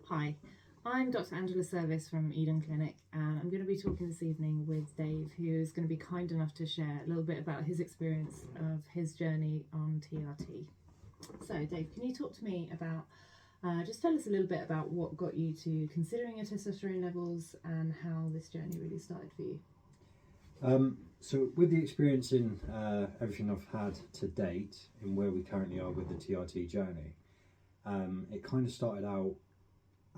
Hi, I'm Dr. Angela Service from Eden Clinic, and I'm going to be talking this evening with Dave, who is going to be kind enough to share a little bit about his experience of his journey on TRT. So, Dave, can you talk to me about, just tell us a little bit about what got you to considering your testosterone levels and how this journey really started for you? So with the experience in everything I've had to date and where we currently are with the TRT journey, it kind of started out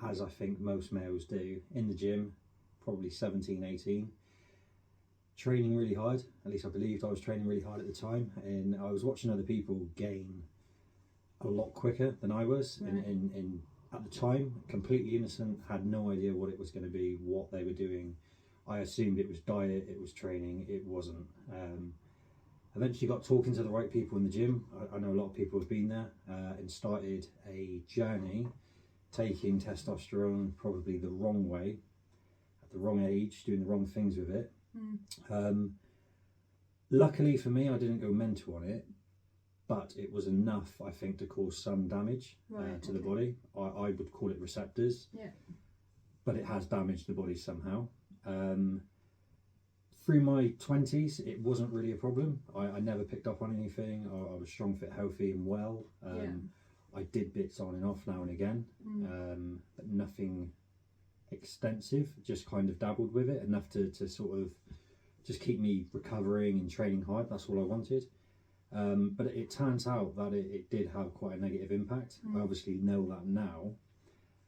as I think most males do, in the gym, probably 17, 18, training really hard. At least I believed I was training really hard at the time, and I was watching other people gain a lot quicker than I was. Right. And at the time, completely innocent, had no idea what it was going to be, what they were doing. I assumed it was diet, it was training, it wasn't. Eventually got talking to the right people in the gym. I know a lot of people have been there, and started a journey taking testosterone probably the wrong way, at the wrong age, doing the wrong things with it. Luckily for me, I didn't go mental on it, but it was enough, I think, to cause some damage to the body. I would call it receptors, but it has damaged the body somehow. Through my 20s, it wasn't really a problem. I never picked up on anything. I was strong, fit, healthy and well. I did bits on and off now and again, but nothing extensive, just kind of dabbled with it, enough to sort of just keep me recovering and training hard. That's all I wanted. But it turns out that it did have quite a negative impact. I obviously know that now.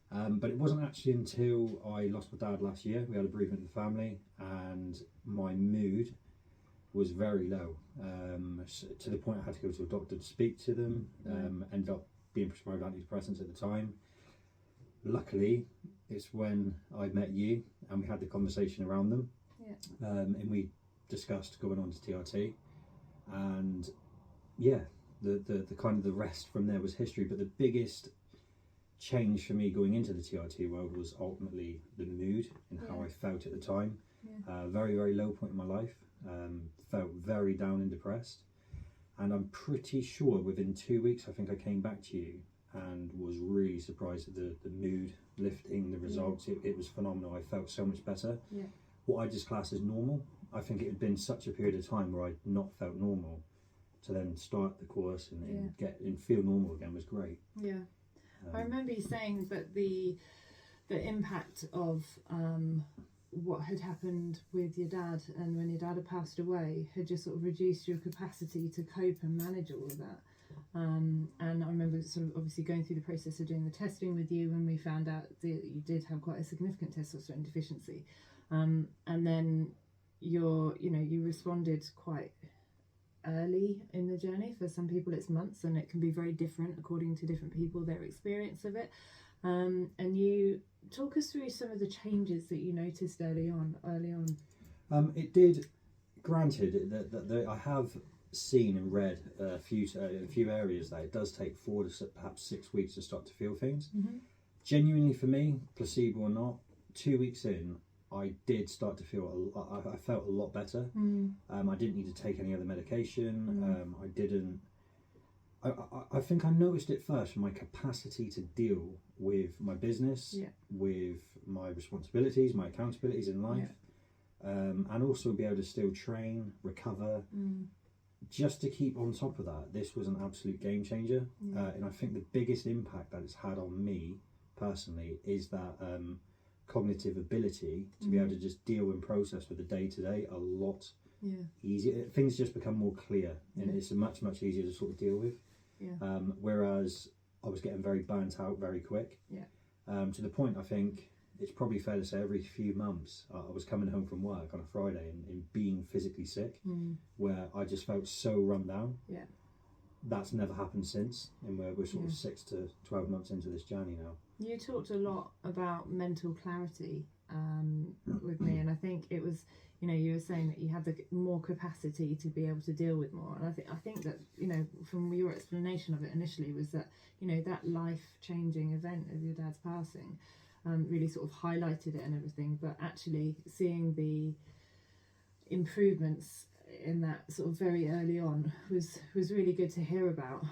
But it wasn't actually until I lost my dad last year, we had a bereavement in the family, and my mood was very low, to the point I had to go to a doctor to speak to them. Ended up being prescribed antidepressants at the time. Luckily, it's when I met you and we had the conversation around them, and we discussed going on to TRT, and the kind of the rest from there was history. But the biggest change for me going into the TRT world was ultimately the mood and how I felt at the time. Very, very low point in my life. Felt very down and depressed, and I'm pretty sure within 2 weeks I think I came back to you and was really surprised at the mood lifting, the results. It was phenomenal. I felt so much better. What I just class as normal, I think it had been such a period of time where I'd not felt normal, to then start the course and get and feel normal again was great. I remember you saying that the impact of what had happened with your dad, and when your dad had passed away, had just sort of reduced your capacity to cope and manage all of that. And I remember sort of obviously going through the process of doing the testing with you when we found out that you did have quite a significant testosterone deficiency. And then you responded quite early in the journey. For some people it's months, and it can be very different according to different people, their experience of it. And you talk us through some of the changes that you noticed early on. It did, granted that I have seen and read a few areas that it does take 4 to perhaps 6 weeks to start to feel things. Genuinely for me, placebo or not, 2 weeks in I did start to feel I felt a lot better. I didn't need to take any other medication. I think I noticed it first from my capacity to deal with my business, with my responsibilities, my accountabilities in life, and also be able to still train, recover, just to keep on top of that. This was an absolute game changer. And I think the biggest impact that it's had on me personally is that cognitive ability to be able to just deal and process with the day-to-day a lot easier. Things just become more clear, and it's much easier to sort of deal with. Whereas I was getting very burnt out very quick, to the point I think it's probably fair to say every few months I was coming home from work on a Friday and being physically sick, where I just felt so run down. That's never happened since, and we're sort of 6 to 12 months into this journey now. You talked a lot about mental clarity with me, and I think it was, you were saying that you had the more capacity to be able to deal with more, and I think that, from your explanation of it initially, was that, that life-changing event of your dad's passing really sort of highlighted it and everything, but actually seeing the improvements in that sort of very early on was really good to hear about.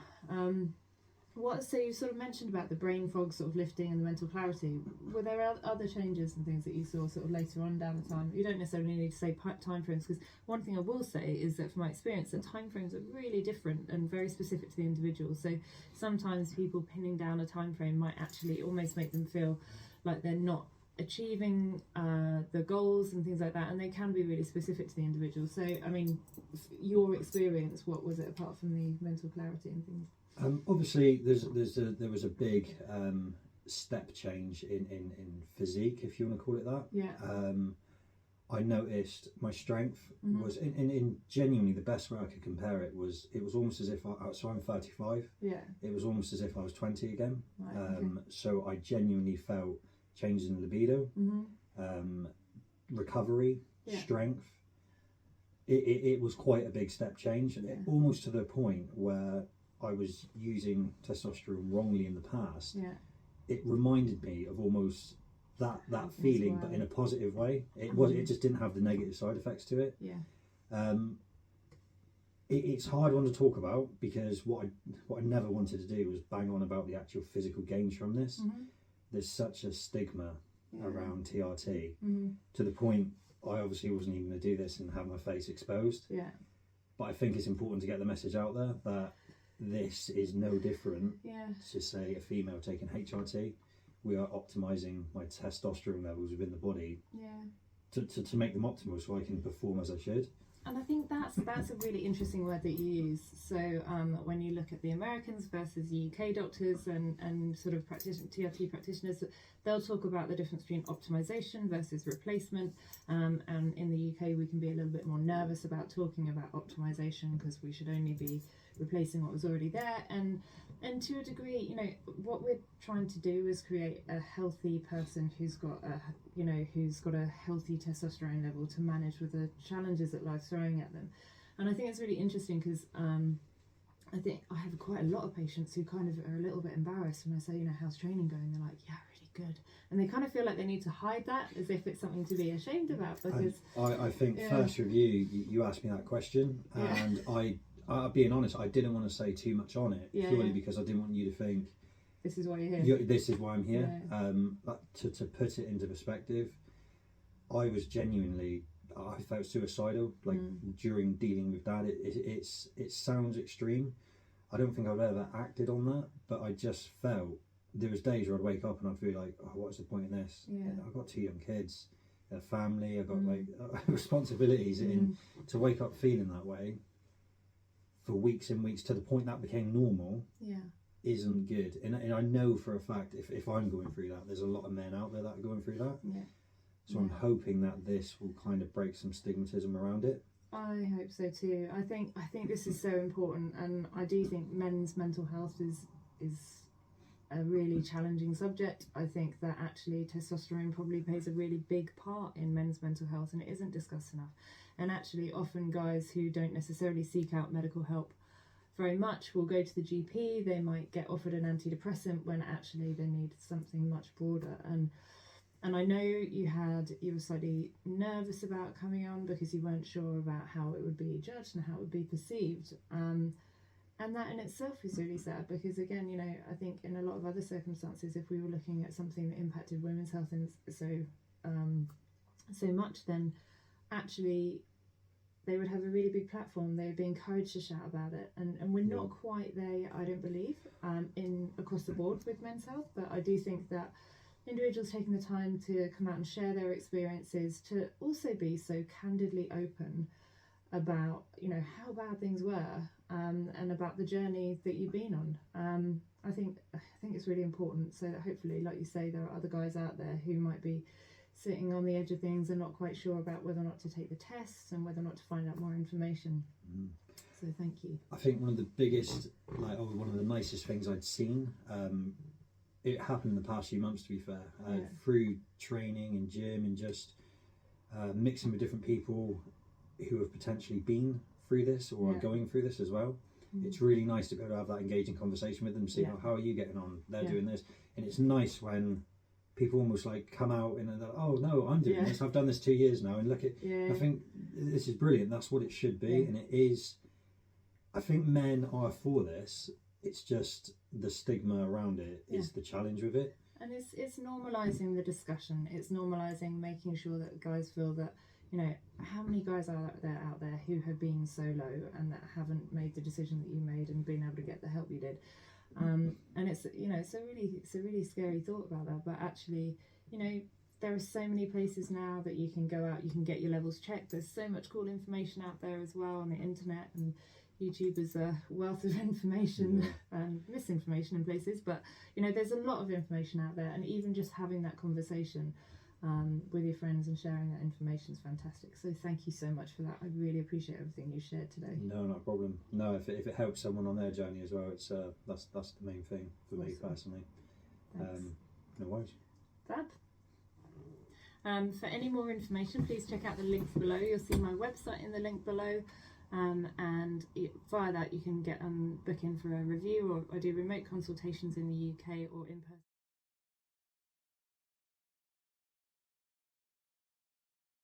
So you sort of mentioned about the brain fog sort of lifting and the mental clarity. Were there other changes and things that you saw sort of later on down the time? You don't necessarily need to say time frames, because one thing I will say is that from my experience, that time frames are really different and very specific to the individual. So sometimes people pinning down a time frame might actually almost make them feel like they're not achieving the goals and things like that, and they can be really specific to the individual. So I mean, your experience, what was it apart from the mental clarity and things? Obviously, there was a big step change in physique, if you want to call it that. Yeah. I noticed my strength was in genuinely the best way I could compare it was almost as if so I'm 35. Yeah. It was almost as if I was 20 again. Right, okay. So I genuinely felt changes in libido, recovery, strength. It was quite a big step change, and almost to the point where I was using testosterone wrongly in the past. Yeah. It reminded me of almost that feeling, but in a positive way. It just didn't have the negative side effects to it. Yeah. It's a hard one to talk about, because what I never wanted to do was bang on about the actual physical gains from this. There's such a stigma around TRT to the point I obviously wasn't even going to do this and have my face exposed. Yeah. But I think it's important to get the message out there that this is no different to, say, a female taking HRT. We are optimizing my testosterone levels within the body to make them optimal, so I can perform as I should. And I think that's a really interesting word that you use. So when you look at the Americans versus the UK doctors and sort of TRT practitioners, they'll talk about the difference between optimization versus replacement. And in the UK, we can be a little bit more nervous about talking about optimization, because we should only be replacing what was already there. And to a degree, you know, what we're trying to do is create a healthy person who's got a healthy testosterone level to manage with the challenges that life's throwing at them. And I think it's really interesting, because I think I have quite a lot of patients who kind of are a little bit embarrassed when I say, you know, how's training going? They're like, yeah, really good. And they kind of feel like they need to hide that as if it's something to be ashamed about, because I think first review, you asked me that question, and being honest, I didn't want to say too much on it, purely because I didn't want you to think this is why you're here. This is why I'm here. But to put it into perspective, I felt suicidal, like during dealing with that. It sounds extreme. I don't think I've ever acted on that, but I just felt there was days where I'd wake up and I'd feel like, oh, what's the point in this? I've got 2 young kids, a family, I've got like responsibilities, and to wake up feeling that way for weeks and weeks, to the point that became normal, isn't good. And I know for a fact, if I'm going through that, there's a lot of men out there that are going through that. So I'm hoping that this will kind of break some stigmatism around it. I hope so too. I think this is so important, and I do think men's mental health is a really challenging subject. I think that actually testosterone probably plays a really big part in men's mental health, and it isn't discussed enough. And actually, often guys who don't necessarily seek out medical help very much will go to the GP. They might get offered an antidepressant when actually they need something much broader. And I know you were slightly nervous about coming on because you weren't sure about how it would be judged and how it would be perceived. And that in itself is really sad, because again, you know, I think in a lot of other circumstances, if we were looking at something that impacted women's health in so much, then actually they would have a really big platform. They would be encouraged to shout about it. And we're not quite there yet, I don't believe, across the board with men's health. But I do think that individuals taking the time to come out and share their experiences, to also be so candidly open about, you know, how bad things were, and about the journey that you've been on. I think it's really important, so that hopefully, like you say, there are other guys out there who might be sitting on the edge of things and not quite sure about whether or not to take the tests and whether or not to find out more information. So thank you. I think one of the biggest, one of the nicest things I'd seen, it happened in the past few months, to be fair, through training and gym and just mixing with different people who have potentially been through this or are going through this as well. It's really nice to be able to have that engaging conversation with them, see how are you getting on, they're doing this. And it's nice when people almost like come out and they're like, oh no, I'm doing this, I've done this 2 years now, and look at I think this is brilliant. That's what it should be. And it is. I think men are for this, it's just the stigma around it is the challenge with it. And it's normalising the discussion. It's normalising making sure that guys feel that, you know, how many guys are out there who have been solo and that haven't made the decision that you made and been able to get the help you did. And it's, you know, it's a really scary thought about that. But actually, you know, there are so many places now that you can go out, you can get your levels checked. There's so much cool information out there as well on the internet, and YouTube is a wealth of information and misinformation in places, but you know, there's a lot of information out there, and even just having that conversation with your friends and sharing that information is fantastic. So thank you so much for that. I really appreciate everything you shared today. No, not a problem. No, if it helps someone on their journey as well, it's that's the main thing for me personally. No worries. Fab. For any more information, please check out the links below. You'll see my website in the link below. And via that you can get book in for a review, or I do remote consultations in the UK or in person.